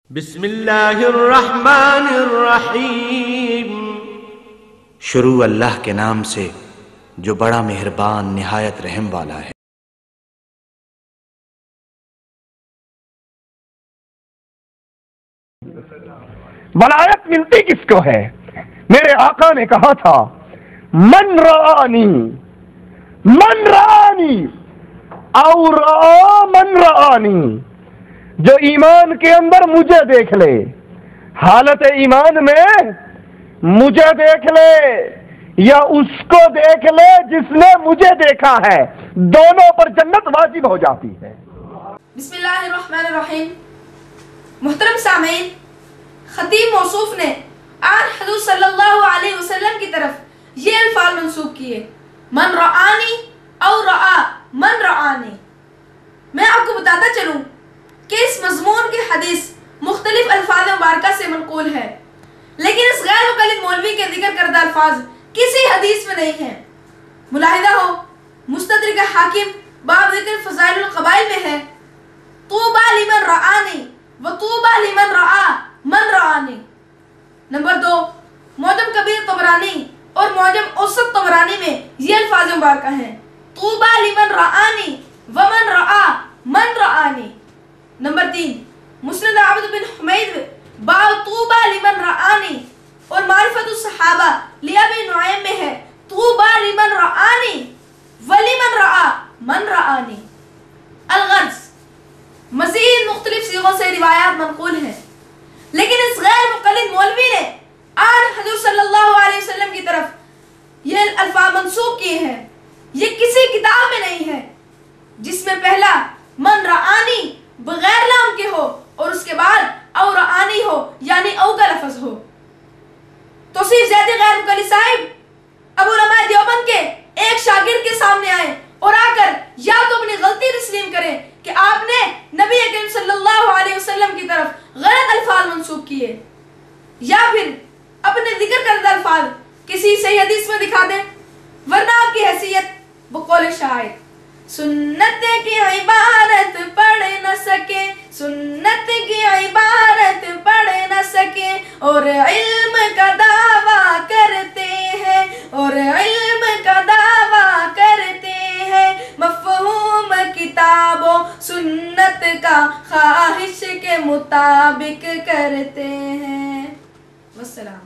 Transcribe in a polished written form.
بسم اللہ الرحمن الرحیم۔ شروع اللہ کے نام سے جو بڑا مہربان نہایت رحم والا ہے۔ ولایت ملتی کس کو ہے؟ میرے آقا نے کہا تھا من رآنی اور من رآنی، جو ایمان کے اندر مجھے دیکھ لے، حالت ایمان میں مجھے دیکھ لے یا اس کو دیکھ لے جس نے مجھے دیکھا ہے، دونوں پر جنت واجب ہو جاتی ہے۔ بسم اللہ الرحمن الرحیم۔ محترم سامعین، خطیب موصوف نے آن حضور صلی اللہ علیہ وسلم کی طرف یہ الفاظ منسوب کیے، من رآنی او رآ من رآنی۔ میں آپ کو بتاتا چلوں کہ اس مضمون کی حدیث مختلف الفاظ مبارکہ سے منقول ہے، لیکن اس غیر مقلد مولوی کے ذکر کردہ الفاظ کسی حدیث میں نہیں ہیں۔ ملاحظہ ہو، مستدرک حاکم باب ذکر فضائل القبائل میں ہے طوبى لمن رآنی وطوبى لمن رآ من رآنی۔ نمبر 2، معجم کبیر طبرانی اور معجم اوسط طبرانی میں یہ الفاظ مبارکہ ہیں طوبى لمن رآنی ومن رآ من رآنی۔ نمبر 3، مسند عبد بن حمید باب طوبى لمن رآنی اور معرفت الصحابہ لابی نعیم میں ہے طوبى لمن رآنی ولمن رآ من رآنی۔ الغرض، مزید مختلف صیغوں سے روایات منقول ہیں، لیکن اس غیر مقلد مولوی نے آن حضور صلی اللہ علیہ وسلم کی طرف یہ الفاظ منسوب کیے ہیں۔ یہ کسی کتاب میں نہیں ہے جس میں پہلا من رآنی بغیر لام کے ہو اور اس کے بعد او رآنی ہو، یعنی او کا لفظ ہو۔ توصیف زید غیر مقلد صاحب ابو علماء دیوبند کے ایک شاگرد کے سامنے آئے اور آ کر یا تو اپنی غلطی تسلیم کریں کہ آپ نے نبی اکرم صلی اللہ علیہ وسلم کی طرف غلط الفاظ منسوب کیے، یا پھر اپنے ذکر کردہ الفاظ کسی صحیح حدیث میں دکھا دیں، ورنہ آپ کی حیثیت بقول شاعر سنت کی عبارت پڑھ نہ سکے، سنت کی عبارت پڑھ نہ سکے، اور علم کا دعویٰ کرتے ہیں، اور علم کا دعویٰ کرتے ہیں، مفہوم کتاب و سنت کا خواہش کے مطابق کرتے ہیں۔ والسلام۔